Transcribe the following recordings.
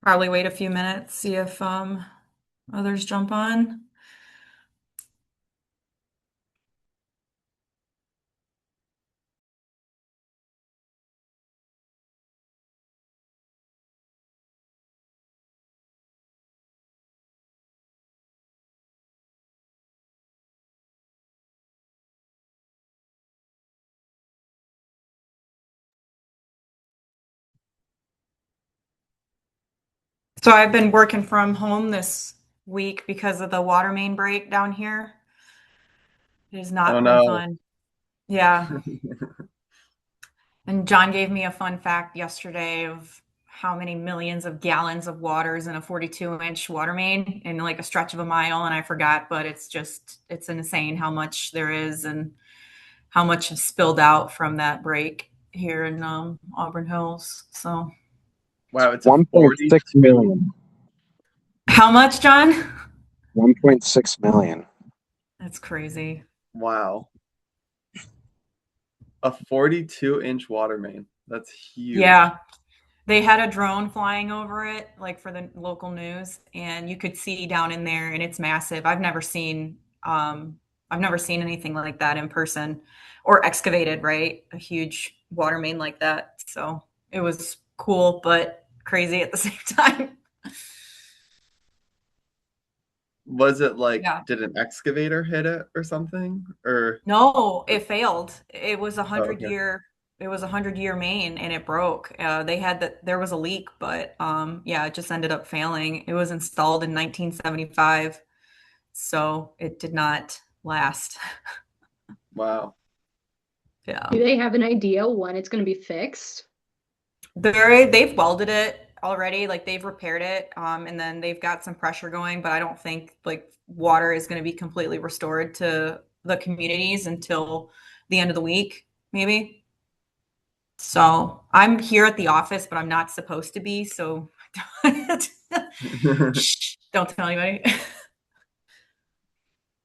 Probably wait a few minutes, see if others jump on. So I've been working from home this week because of the water main break down here. It has Oh not been no. fun. Yeah. And John gave me a fun fact yesterday of how many millions of gallons of water is in a 42-inch water main in like a stretch of a mile. And I forgot, but it's insane how much there is and how much is spilled out from that break here in Auburn Hills. So, Wow, it's a 1.6 42. million. how much, John? 1.6 million. That's crazy. Wow. A 42-inch water main. That's huge. Yeah. They had a drone flying over it, like for the local news, and you could see down in there, and it's massive. I've never seen anything like that in person or excavated, right? A huge water main like that. So it was cool, but crazy at the same time. Was it like, Yeah. did an excavator hit it or something? Or, No, it failed. It was a oh, hundred okay. year. It was a 100-year main, and it broke. They had that. There was a leak, but yeah, it just ended up failing. It was installed in 1975, so it did not last. Wow. Yeah, Do they have an idea when it's going to be fixed? they've welded it already. Like they've repaired it, and then they've got some pressure going. But I don't think like water is going to be completely restored to the communities until the end of the week, maybe. So I'm here at the office, but I'm not supposed to be. So shh, don't tell anybody.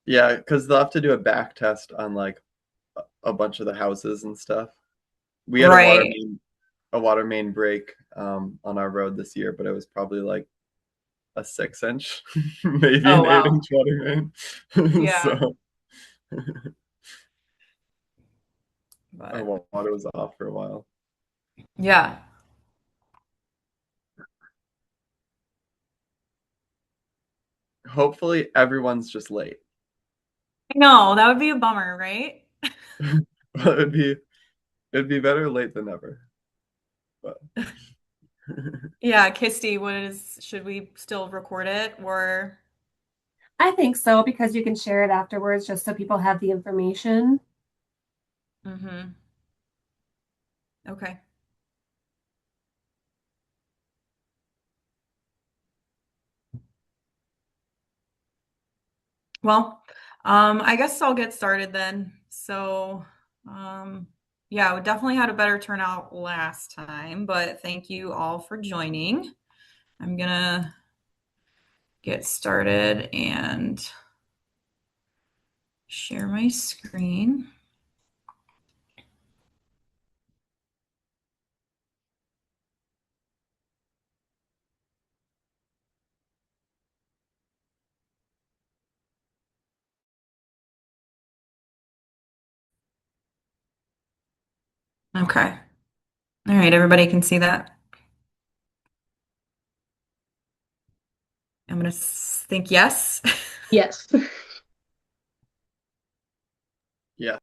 Yeah, because they'll have to do a back test on like a bunch of the houses and stuff. We had Right. a water main break on our road this year, but it was probably like a 6-inch, maybe Oh, an wow. 8-inch water main. Yeah. So our But water was off for a while. yeah. Hopefully everyone's just late. No, that would be a bummer, right? Well, it'd be better late than never. But Yeah, Kirsty, should we still record it or I think so because you can share it afterwards just so people have the information. mm-hmm. Okay. Well, I guess I'll get started then. So, um, yeah, we definitely had a better turnout last time, but thank you all for joining. I'm gonna get started and share my screen. Okay. All right, everybody can see that. I'm gonna think yes. Yes. yeah.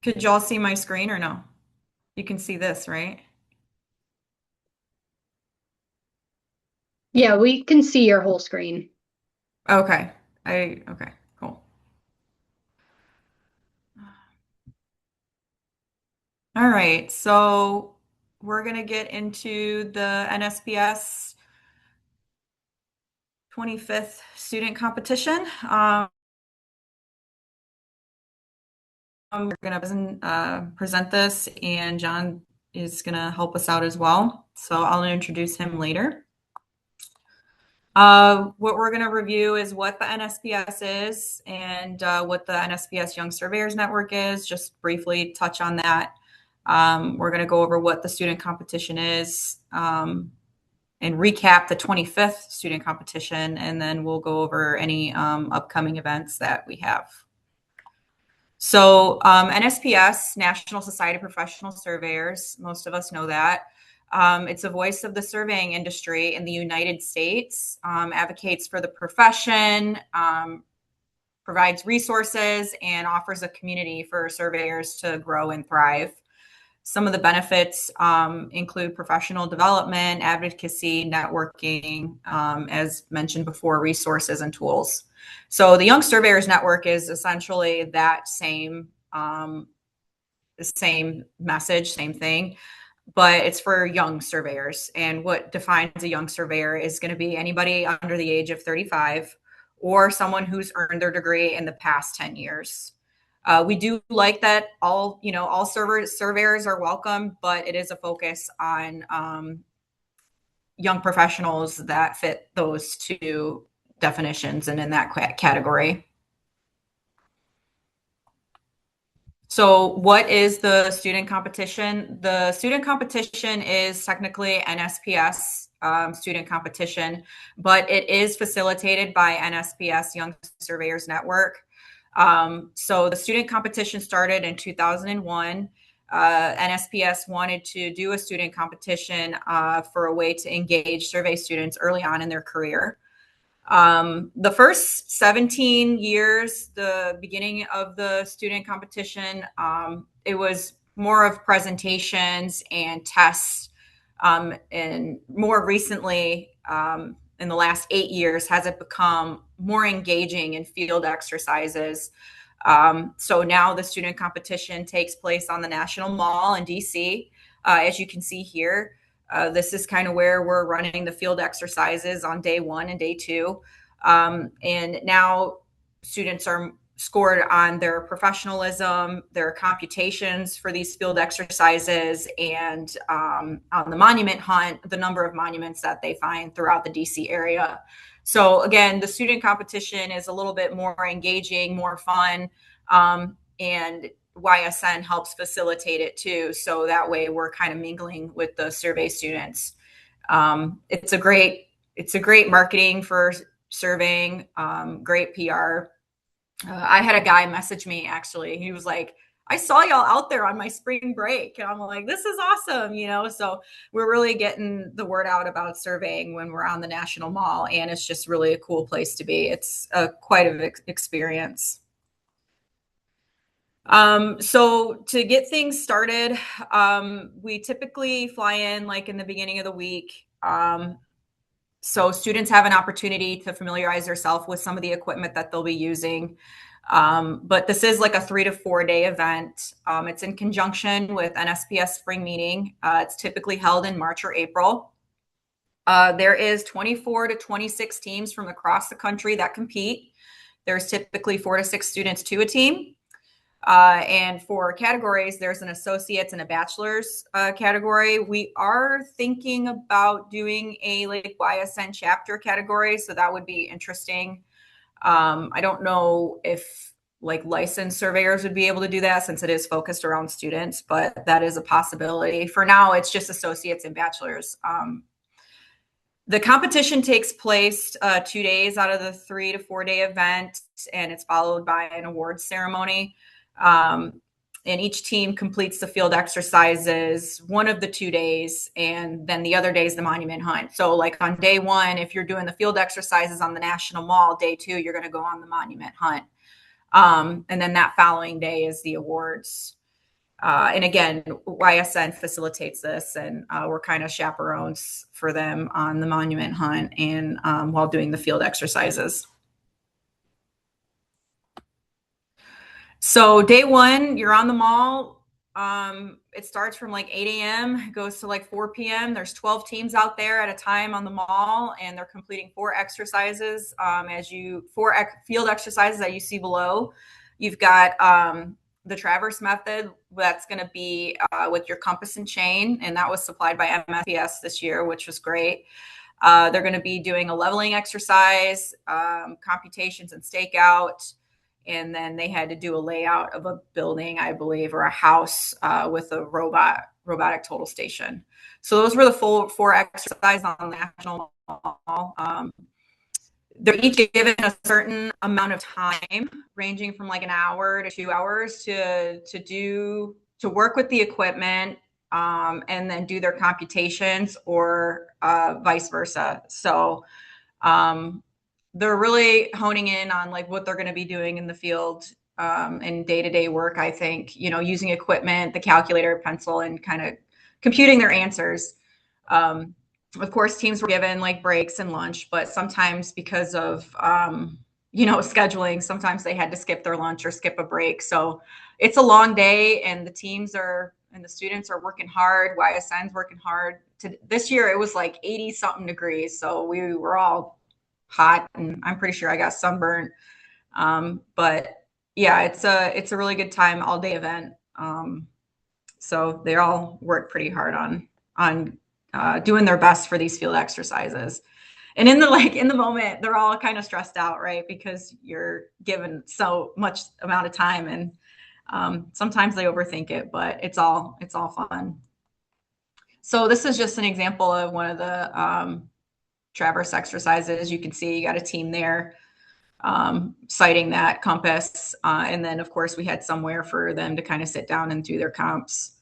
Could y'all see my screen or no? You can see this, right? Yeah, we can see your whole screen. Okay. Okay, cool. All right, so we're gonna get into the NSPS 25th student competition. We're gonna present this, and John is gonna help us out as well. So I'll introduce him later. What we're going to review is what the NSPS is and what the NSPS Young Surveyors Network is. Just briefly touch on that. We're going to go over what the student competition is and recap the 25th student competition, and then we'll go over any upcoming events that we have. So NSPS, National Society of Professional Surveyors, most of us know that. It's a voice of the surveying industry in the United States, advocates for the profession, provides resources, and offers a community for surveyors to grow and thrive. Some of the benefits include professional development, advocacy, networking, as mentioned before, resources and tools. So the Young Surveyors Network is essentially that same message, same thing, but it's for young surveyors. And what defines a young surveyor is going to be anybody under the age of 35 or someone who's earned their degree in the past 10 years. We do like that all surveyors are welcome, but it is a focus on young professionals that fit those two definitions and in that category. So what is the student competition? The student competition is technically NSPS student competition, but it is facilitated by NSPS Young Surveyors Network. So the student competition started in 2001. NSPS wanted to do a student competition for a way to engage survey students early on in their career. The first 17 years, the beginning of the student competition, it was more of presentations and tests. And more recently, in the last 8 years, has it become more engaging in field exercises. So now the student competition takes place on the National Mall in DC, as you can see here. This is kind of where we're running the field exercises on day 1 and day 2. And now students are scored on their professionalism, their computations for these field exercises, and on the monument hunt, the number of monuments that they find throughout the DC area. So again, the student competition is a little bit more engaging, more fun, and YSN helps facilitate it too. So that way we're kind of mingling with the survey students. It's a great marketing for surveying, great PR. I had a guy message me actually. He was like, I saw y'all out there on my spring break. And I'm like, this is awesome, So we're really getting the word out about surveying when we're on the National Mall, and it's just really a cool place to be. It's quite an experience. So to get things started, we typically fly in like in the beginning of the week. So students have an opportunity to familiarize themselves with some of the equipment that they'll be using. But this is like a 3 to 4 day event. It's in conjunction with NSPS spring meeting. It's typically held in March or April. There is 24 to 26 teams from across the country that compete. There's typically 4 to 6 students to a team. And for categories, there's an associate's and a bachelor's category. We are thinking about doing a like YSN chapter category, so that would be interesting. I don't know if like licensed surveyors would be able to do that since it is focused around students, but that is a possibility. For now, it's just associates and bachelors. The competition takes place 2 days out of the 3 to 4 day event, and it's followed by an awards ceremony. And each team completes the field exercises one of the 2 days, and then the other day is the monument hunt. So like on day 1, if you're doing the field exercises on the National Mall, day 2, you're going to go on the monument hunt. And then that following day is the awards. And again, YSN facilitates this, and we're kind of chaperones for them on the monument hunt and while doing the field exercises. So day 1, you're on the mall. It starts from like 8 a.m. It goes to like 4 p.m. There's 12 teams out there at a time on the mall, and they're completing 4 exercises. Field exercises that you see below. You've got the traverse method. That's going to be with your compass and chain, and that was supplied by NSPS this year, which was great. They're going to be doing a leveling exercise, computations and stakeout. And then they had to do a layout of a building, I believe, or a house with a robotic total station. So those were the full 4 exercises on the national mall. They're each given a certain amount of time, ranging from like an hour to 2 hours to work with the equipment, and then do their computations, or vice versa. So they're really honing in on like what they're going to be doing in the field, and day-to-day work. I think, using equipment, the calculator, pencil, and kind of computing their answers. Of course, teams were given like breaks and lunch, but sometimes because of scheduling, sometimes they had to skip their lunch or skip a break. So it's a long day, and the students are working hard. YSN's working hard. This year it was like 80 something degrees, so we were all hot, and I'm pretty sure I got sunburned. But yeah, it's a really good time, all day event. So they all work pretty hard on doing their best for these field exercises. And in the moment, they're all kind of stressed out, right? Because you're given so much amount of time, and sometimes they overthink it, but it's all fun. So this is just an example of one of the traverse exercises. You can see you got a team there citing that compass. And then, of course, we had somewhere for them to kind of sit down and do their comps.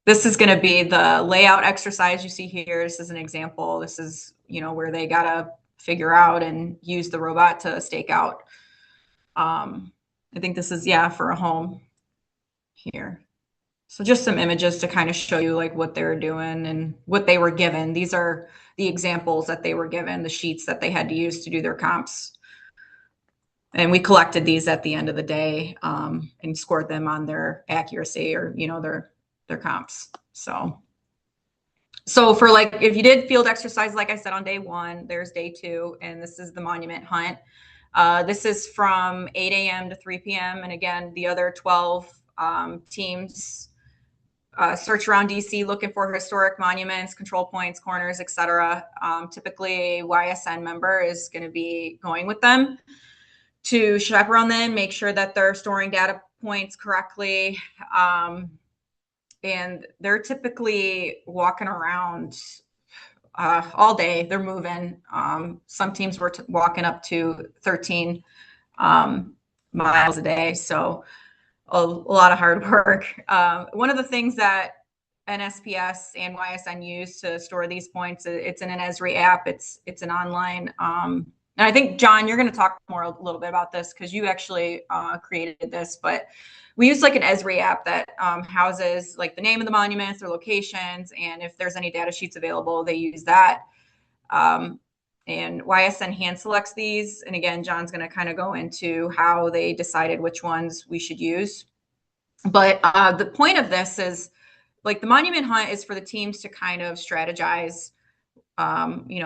This is going to be the layout exercise you see here. This is an example. This is, where they got to figure out and use the robot to stake out. I think this is, for a home here. So just some images to kind of show you like what they were doing and what they were given. These are the examples that they were given, the sheets that they had to use to do their comps. And we collected these at the end of the day, and scored them on their accuracy, or, their comps. So for like, if you did field exercise, like I said, on day 1, there's day 2, and this is the monument hunt. This is from 8 a.m. to 3 p.m. And again, the other 12 teams search around DC looking for historic monuments, control points, corners, etc. Typically, a YSN member is going to be going with them to chaperone them, make sure that they're storing data points correctly. And they're typically walking around all day. They're moving. Some teams were walking up to 13 miles a day. So a lot of hard work. One of the things that NSPS and YSN use to store these points, it's in an Esri app. It's an online. And I think, John, you're going to talk a little bit about this because you actually created this, but we use like an Esri app that houses like the name of the monuments, their locations, and if there's any data sheets available, they use that. And YSN hand selects these. And again, John's going to kind of go into how they decided which ones we should use. But the point of this is, like, the monument hunt is for the teams to kind of strategize,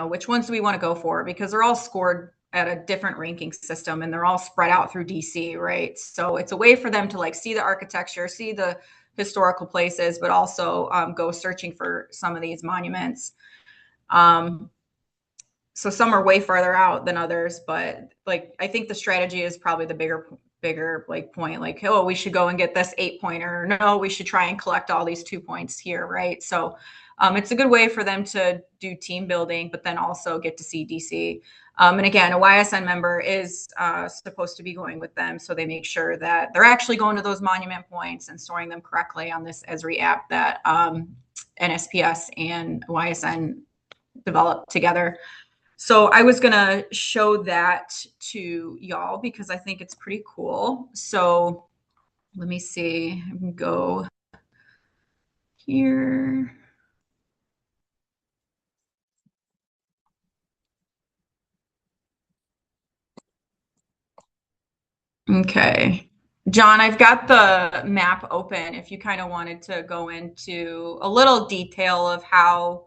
which ones do we want to go for, because they're all scored at a different ranking system and they're all spread out through DC, right? So it's a way for them to like see the architecture, see the historical places, but also go searching for some of these monuments. So some are way farther out than others, but like, I think the strategy is probably the bigger like point, like, oh, we should go and get this 8-pointer. No, we should try and collect all these 2 points here, right? So it's a good way for them to do team building, but then also get to see DC. And again, a YSN member is supposed to be going with them, so they make sure that they're actually going to those monument points and storing them correctly on this Esri app that NSPS and YSN developed together. So I was going to show that to y'all because I think it's pretty cool. So let me see. I can go here. Okay. John, I've got the map open if you kind of wanted to go into a little detail of how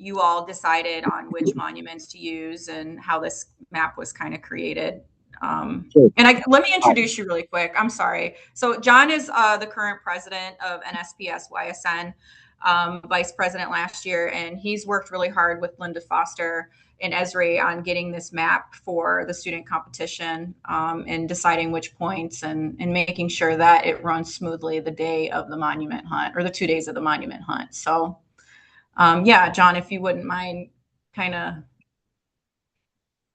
you all decided on which monuments to use and how this map was kind of created. Sure. And let me introduce you really quick. I'm sorry. So John is the current president of NSPS YSN. vice president last year, and he's worked really hard with Linda Foster and Esri on getting this map for the student competition, and deciding which points and making sure that it runs smoothly the day of the monument hunt, or the 2 days of the monument hunt. So yeah, John, if you wouldn't mind kind of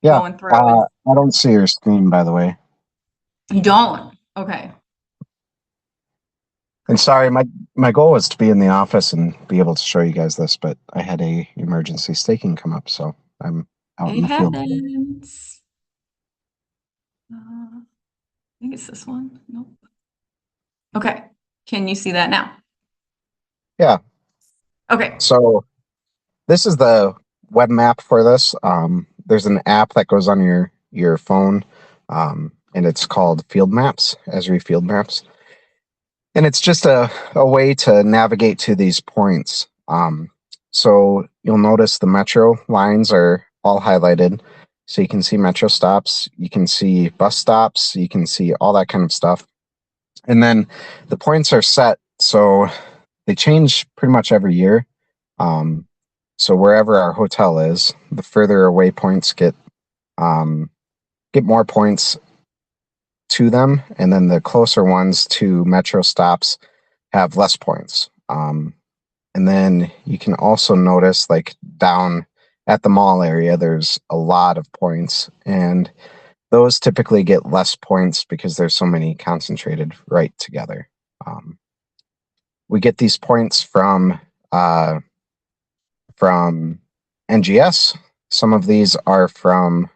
Yeah. going through and I don't see your screen, by the way. you don't. Okay. And sorry, my goal was to be in the office and be able to show you guys this, but I had a emergency staking come up, so I'm out in It the field. happens. I think it's this one. Nope. Okay. Can you see that now? Yeah. Okay. So this is the web map for this. There's an app that goes on your phone, and it's called Field Maps, Esri Field Maps. And it's just a way to navigate to these points. So you'll notice the metro lines are all highlighted. So you can see metro stops, you can see bus stops, you can see all that kind of stuff. And then the points are set, so they change pretty much every year. So wherever our hotel is, the further away points get more points to them, and then the closer ones to metro stops have less points. And then you can also notice, like down at the mall area, there's a lot of points, and those typically get less points because there's so many concentrated right together. We get these points from NGS. Some of these are from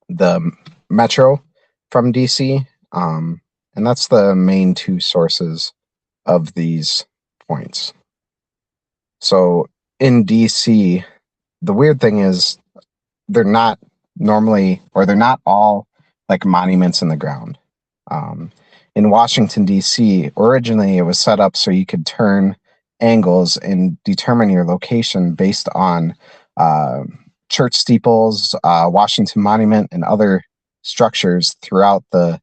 the Metro from DC, and that's the main two sources of these points. So in DC, the weird thing is they're not normally, or they're not all like monuments in the ground. In Washington, D.C., originally it was set up so you could turn angles and determine your location based on church steeples, Washington Monument, and other structures throughout the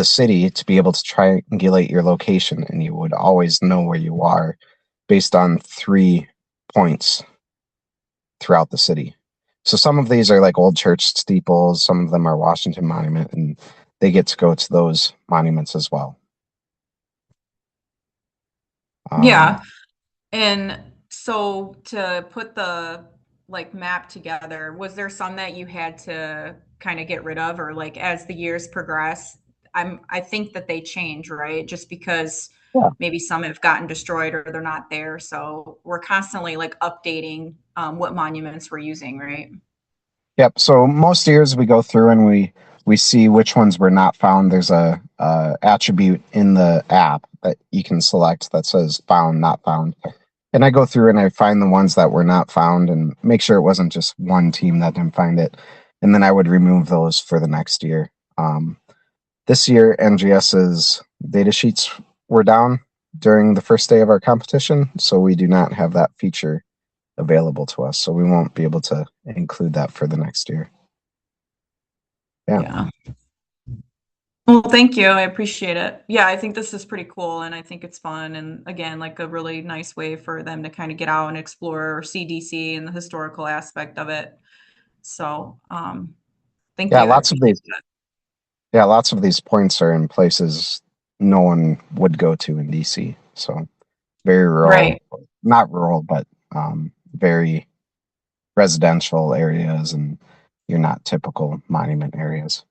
city to be able to triangulate your location, and you would always know where you are based on 3 points throughout the city. So some of these are like old church steeples, some of them are Washington Monument, and they get to go to those monuments as well. Yeah. And so to put the like map together, was there some that you had to kind of get rid of, or like as the years progress? I think that they change, right? Just because Yeah. maybe some have gotten destroyed or they're not there. So we're constantly like updating what monuments we're using, right? Yep. So most years we go through and we see which ones were not found. There's a attribute in the app that you can select that says found, not found. And I go through and I find the ones that were not found and make sure it wasn't just one team that didn't find it. And then I would remove those for the next year. This year, NGS's data sheets were down during the first day of our competition, so we do not have that feature available to us. So we won't be able to include that for the next year. Yeah. Well, thank you. I appreciate it. Yeah, I think this is pretty cool and I think it's fun. And again, like a really nice way for them to kind of get out and explore CDC and the historical aspect of it. So, thank Yeah, you. I lots of appreciate these that. yeah, lots of these points are in places no one would go to in DC. So very rural, Right. not rural, but very residential areas, and you're not typical monument areas.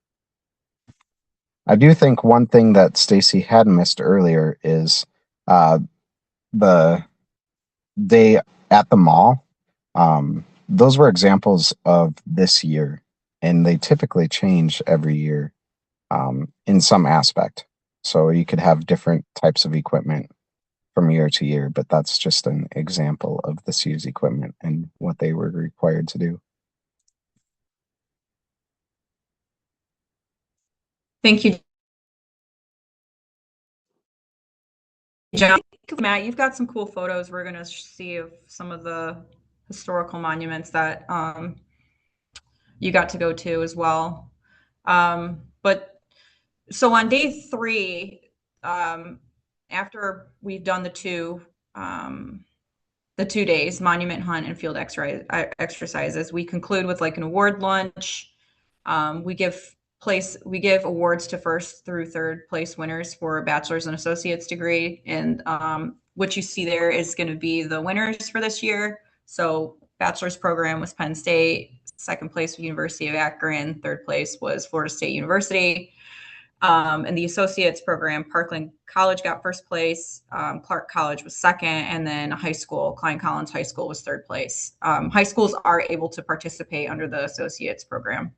I do think one thing that Stacy had missed earlier is uh, the day at the mall. Those were examples of this year, and they typically change every year in some aspect. So you could have different types of equipment from year to year, but that's just an example of this year's equipment and what they were required to do. Thank you, John. Matt, you've got some cool photos we're going to see of some of the historical monuments that you got to go to as well. But so on day 3, after we've done the 2 days, monument hunt and field exercises, we conclude with like an award lunch. We give awards to first through third place winners for a bachelor's and associate's degree. And what you see there is going to be the winners for this year. So bachelor's program was Penn State, second place was University of Akron, third place was Florida State University. And the associates program, Parkland College got first place, Clark College was second, and then high school, Klein Collins High School was third place. High schools are able to participate under the associates program.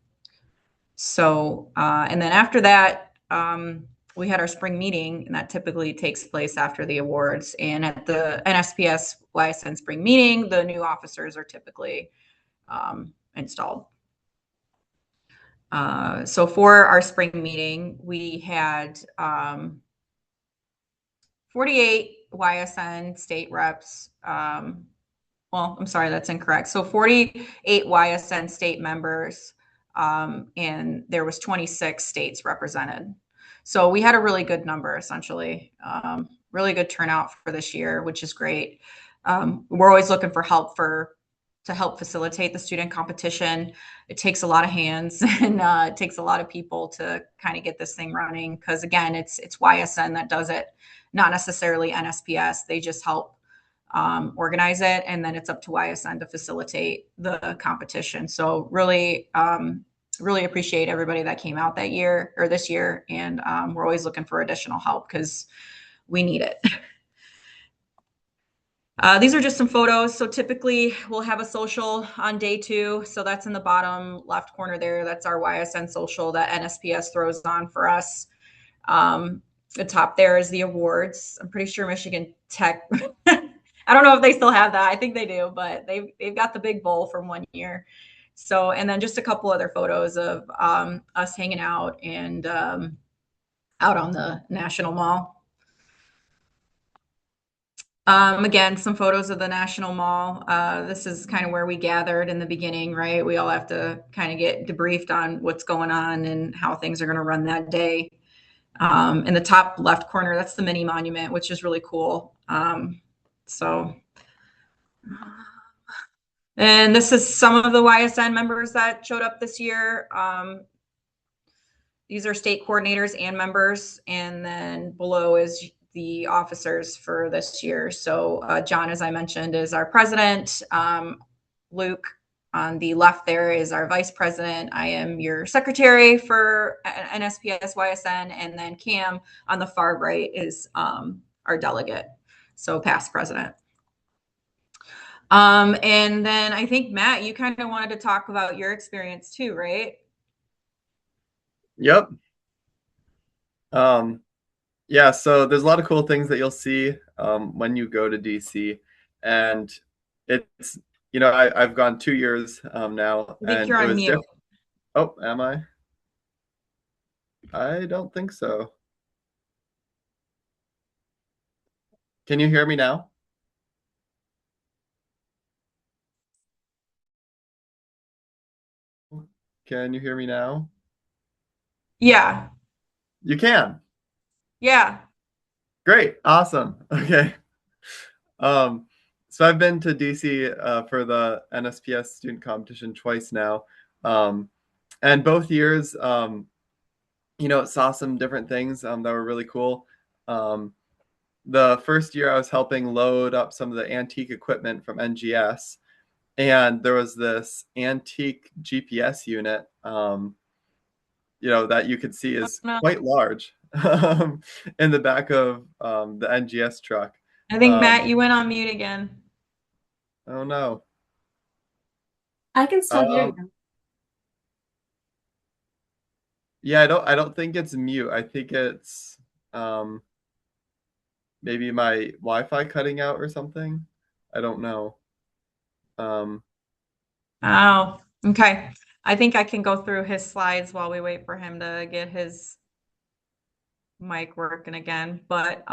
So, and then after that, we had our spring meeting, and that typically takes place after the awards. And at the NSPS YSN spring meeting, the new officers are typically installed. So for our spring meeting, we had 48 YSN state reps. Well, I'm sorry, that's incorrect. So 48 YSN state members, and there was 26 states represented. So we had a really good number, essentially. Really good turnout for this year, which is great. We're always looking for help to help facilitate the student competition. It takes a lot of hands and it takes a lot of people to kind of get this thing running. Because again, it's YSN that does it, not necessarily NSPS. They just help organize it, and then it's up to YSN to facilitate the competition. So really, really appreciate everybody that came out that year or this year, and we're always looking for additional help because we need it. These are just some photos. So typically we'll have a social on day 2. So that's in the bottom left corner there. That's our YSN social that NSPS throws on for us. The top there is the awards. I'm pretty sure Michigan Tech, I don't know if they still have that. I think they do, but they've got the big bowl from one year. So, and then just a couple other photos of us hanging out and out on the National Mall. Again, some photos of the National Mall. This is kind of where we gathered in the beginning, right? We all have to kind of get debriefed on what's going on and how things are going to run that day. In the top left corner, that's the mini monument, which is really cool. And this is some of the YSN members that showed up this year. These are state coordinators and members, and then below is the officers for this year. So John, as I mentioned, is our president. Luke on the left there is our vice president. I am your secretary for NSPS YSN, and then Cam on the far right is our delegate, so past president. And then I think, Matt, you kind of wanted to talk about your experience too, right? Yep. Yeah, so there's a lot of cool things that you'll see when you go to DC, and it's, you know, I've gone 2 years now, I think and you're it on was mute. Oh, am I? I don't think so. Can you hear me now? Can you hear me now? Yeah. You can. Yeah. Great. Awesome. Okay. So I've been to DC for the NSPS student competition twice now. And both years, you know, saw some different things that were really cool. The first year I was helping load up some of the antique equipment from NGS, and there was this antique GPS unit, you know, that you could see is quite large in the back of the NGS truck. I think, Matt, you went on mute again. Oh no. I can still hear you. Yeah, I don't think it's mute. I think it's maybe my Wi-Fi cutting out or something. I don't know. Oh, okay. I think I can go through his slides while we wait for him to get his mic working again. But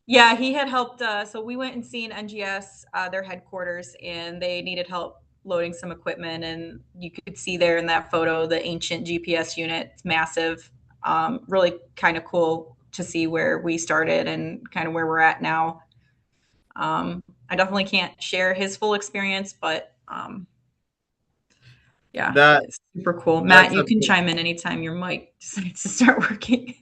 yeah, he had helped. So we went and seen NGS, their headquarters, and they needed help loading some equipment. And you could see there in that photo the ancient GPS unit. It's massive, really kind of cool to see where we started and kind of where we're at now. I definitely can't share his full experience, but yeah, That it's super cool. Matt, that's you a can big, chime in anytime your mic decides to start working.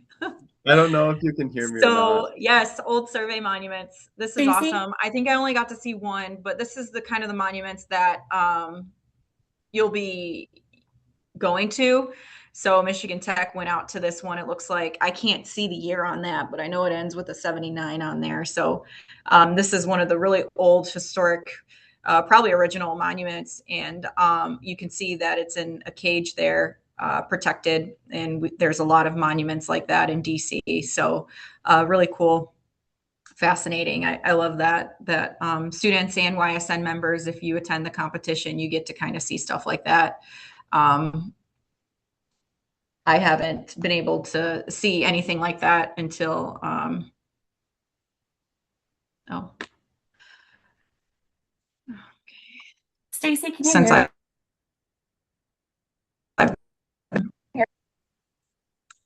I don't know if you can hear me or not. So yes, old survey monuments. This is Stacy? awesome. I think I only got to see one, but this is the kind of the monuments that you'll be going to. So Michigan Tech went out to this one. It looks like I can't see the year on that, but I know it ends with a 79 on there. So this is one of the really old historic, probably original monuments. And you can see that it's in a cage there, protected. And there's a lot of monuments like that in DC. So really cool, fascinating. I love that students and YSN members, if you attend the competition, you get to kind of see stuff like that. I haven't been able to see anything like that until oh, Stacy, can you since hear I me?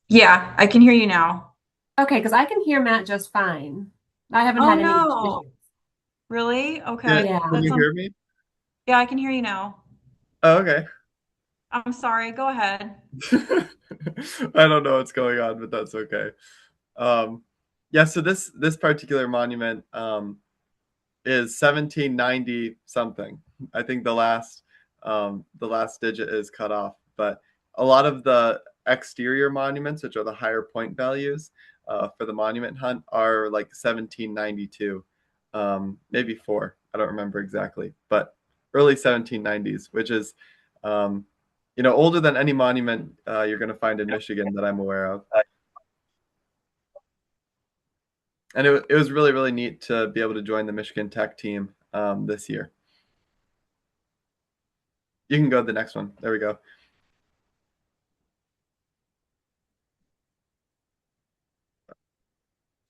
yeah, I can hear you now. Okay, because I can hear Matt just fine. I haven't Oh had any no, issues. really? Can, Okay, Yeah. can that's you hear me? yeah, I can hear you now. Oh, okay. I'm sorry. Go ahead. I don't know what's going on, but that's okay. Um, yeah, so this particular monument is 1790 something. I think the last digit is cut off, but a lot of the exterior monuments, which are the higher point values for the monument hunt, are like 1792, maybe four. I don't remember exactly, but early 1790s, which is older than any monument you're going to find in Michigan that I'm aware of. And it was really, really neat to be able to join the Michigan Tech team this year. You can go to the next one. There we go.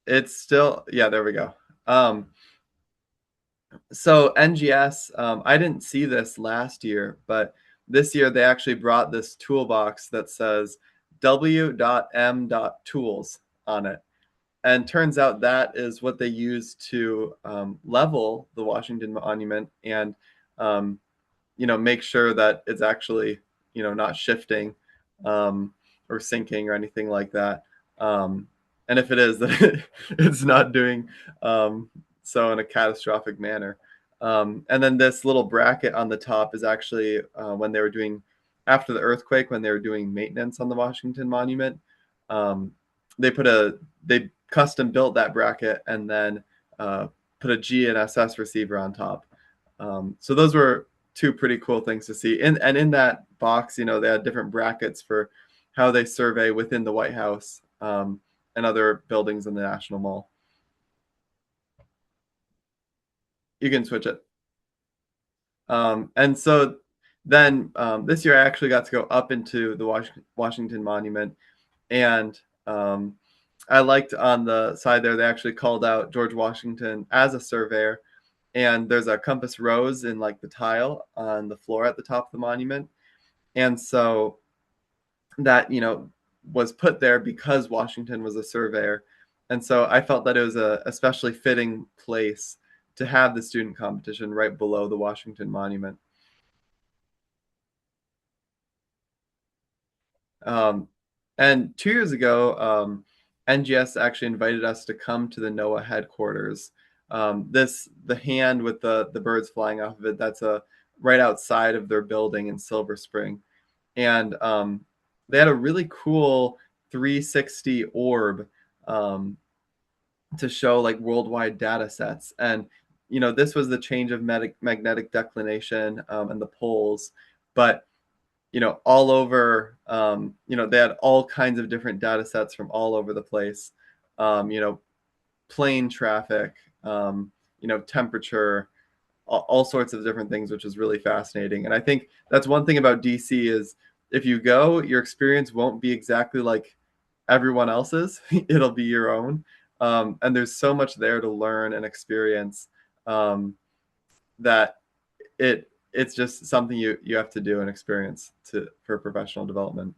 It's still, yeah, there we go. So NGS, I didn't see this last year, but this year they actually brought this toolbox that says w.m.tools on it. And turns out that is what they use to level the Washington Monument and make sure that it's actually not shifting or sinking or anything like that. And if it is, that it's not doing so in a catastrophic manner. And then this little bracket on the top is actually when they were doing after the earthquake, when they were doing maintenance on the Washington Monument. Um, they custom built that bracket and then put a GNSS receiver on top. So those were two pretty cool things to see. And in that box, they had different brackets for how they survey within the White House and other buildings in the National Mall. You can switch it. And so then this year I actually got to go up into the Washington Monument, and I liked on the side there they actually called out George Washington as a surveyor, and there's a compass rose in like the tile on the floor at the top of the monument, and so that was put there because Washington was a surveyor, and so I felt that it was a especially fitting place to have the student competition right below the Washington Monument. Um, and 2 years ago, NGS actually invited us to come to the NOAA headquarters. The hand with the birds flying off of it, that's right outside of their building in Silver Spring. And they had a really cool 360 orb to show like worldwide data sets. And this was the change of magnetic declination and the poles, but all over, they had all kinds of different data sets from all over the place, plane traffic, temperature, all sorts of different things, which is really fascinating. And I think that's one thing about DC is if you go, your experience won't be exactly like everyone else's. It'll be your own. And there's so much there to learn and experience that it's just something you have to do and experience for professional development.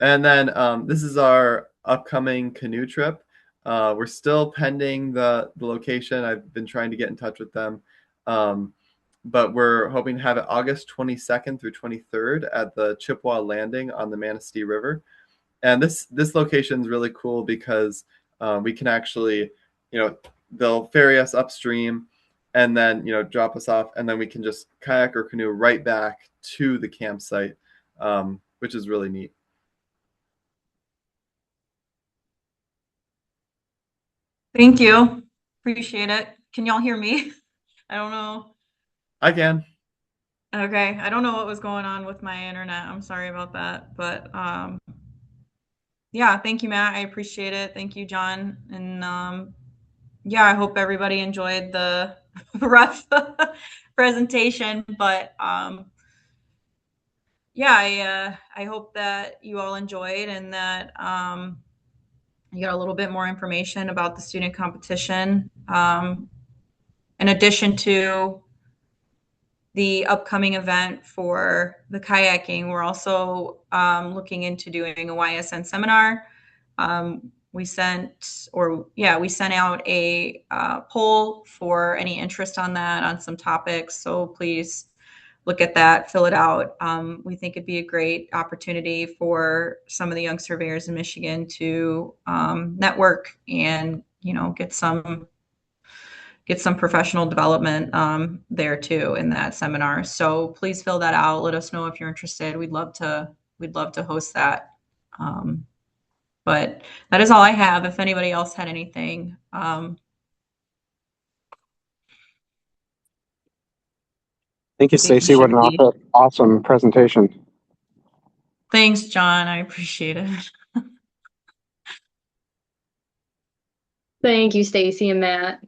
And then this is our upcoming canoe trip. We're still pending the location. I've been trying to get in touch with them. But we're hoping to have it August 22nd through 23rd at the Chippewa Landing on the Manistee River. And this location is really cool because we can actually, they'll ferry us upstream and then, drop us off, and then we can just kayak or canoe right back to the campsite, which is really neat. Thank you. Appreciate it. Can y'all hear me? I don't know. I can. Okay, I don't know what was going on with my internet. I'm sorry about that. But yeah, thank you, Matt. I appreciate it. Thank you, John. And yeah, I hope everybody enjoyed the rough presentation. But yeah, I hope that you all enjoyed and that you got a little bit more information about the student competition. In addition to the upcoming event for the kayaking, we're also looking into doing a YSN seminar. We sent out a poll for any interest on that, on some topics. So please look at that, fill it out. We think it'd be a great opportunity for some of the young surveyors in Michigan to network and get some professional development there too in that seminar. So please fill that out. Let us know if you're interested. We'd love to host that. But that is all I have. If anybody else had anything, Thank you, they can Stacy. What shoot an me. awesome presentation. Thanks, John. I appreciate it. Thank you, Stacy and Matt.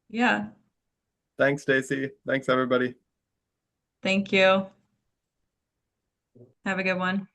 Yeah. Thanks, Stacy. Thanks, everybody. Thank you. Have a good one.